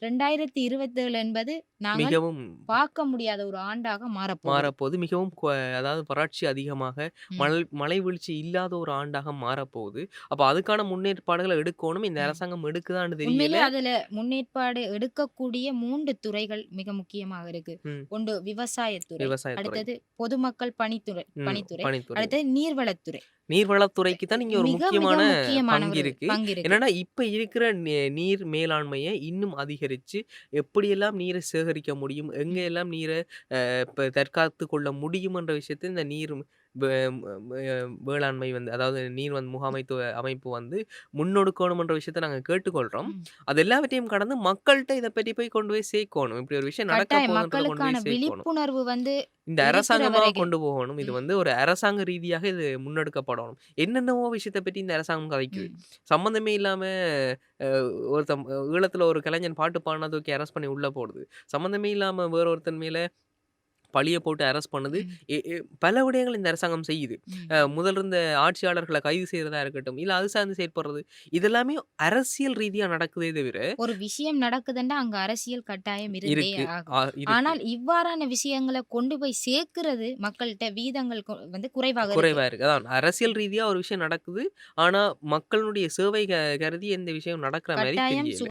2027 என்பது நாங்கள் மிகவும் பார்க்க முடியாத ஒரு ஆண்டாக மாறப்போகுது. மாறப்போது. மிகவும் அதாவது வறட்சி அதிகமாக, ம். மழை வீழ்ச்சி இல்லாத ஒரு ஆண்டாக மாறப்போகுது. அப்ப அதுக்கான முன்னேற்பாடுகள எடுக்கோணும். இந்த ம். அரசாங்கம் எடுக்குதான்னு தெரியல. உண்மையிலே அதுல முன்னேற்பாடு எடுக்கக்கூடிய 3 துறைகள் மிக முக்கியமாக இருக்கு. ம். ஒன்று விவசாயத்துறை, விவசாயத்துறை. அடுத்தது பொதுமக்கள் பணித்துறை ம். பணித்துறை, பணித்துறை. அடுத்தது நீர்வளத்துறை. நீர்வளத்துறைக்கு தான் இங்க ஒரு மிக மிக முக்கியமான முக்கியமான பங்கு ஒரு இருக்கு. பங்கு இருக்கு. என்னன்னா, இப்ப இருக்கிற நீர் மேலாண்மைய இன்னும் அதிகரிச்சு, எப்படியெல்லாம் நீர சேகரிக்க முடியும்? எங்க ம். எல்லாம் நீர இப்ப தற்காத்துக் கொள்ள முடியும்ன்ற விஷயத்த இந்த நீர் வே வேளாண்மை வந்து அதாவது நீர் முகாமைத்துவ அமைப்பு வந்து முன்னெடுக்கணும்ன்ற விஷயத்த நாங்க கேட்டுக்கொள்றோம். ம். அது எல்லாவற்றையும் கடந்து மக்கள்ட்ட இத பத்தி போய் கொண்டு போய் சேர்க்கோணும். இப்படி ஒரு விஷயம் நடக்க கட்டாயம் போகுதுன்றத கொண்டு மக்களுக்கான போய் சேர்க்கோணும். விழிப்புணர்வு வந்து இந்த இருக்கிற அரசாங்கமா வரைக்கும். கொண்டு போகணும். இது ம். வந்து ஒரு அரசாங்க ரீதியாக இது முன்னெடுக்கப்படணும். என்னென்னவோ விஷயத்த பத்தி இந்த அரசாங்கம் கதைக்குது. ம். சம்மந்தமே இல்லாம அ ஒருத்தன் ஈழத்துல ஒரு கலைஞன் பாட்டு பாடுனா தூக்கி அரெஸ்ட் பண்ணி உள்ள போடுது. சம்மந்தமே இல்லாம வேற ஒருத்தன் மேல பழிய போட்டு அரெஸ்ட் பண்ணுது. ம். எ எ பல விடயங்கள் இந்த அரசாங்கம் செய்யுது. ம். முதல்ல இருந்த ஆட்சியாளர்கள கைது செய்றதா இருக்கட்டும், இல்ல அது சார்ந்து செயற்படுறது. இதெல்லாமே அரசியல் ரீதியா நடக்குதே தவிர, ஒரு விஷயம் நடக்குதுன்னா, அங்க அரசியல் கட்டாயம் இருந்தே இருக்கு. ஆகும். இருக்கு. ஆனால் இவ்வாறான விஷயங்கள கொண்டு போய் சேர்க்கிறது மக்கள்ட்ட வீதங்கள் வந்து குறைவாக இருக்கு. குறைவா இருக்கு. அதான் அரசியல் ரீதியா ஒரு விஷயம் நடக்குது. ஆனா, மக்களுடைய சேவை கருதி எந்த விஷயம் நடக்கிற மாரி கட்டாயம் தெரியல.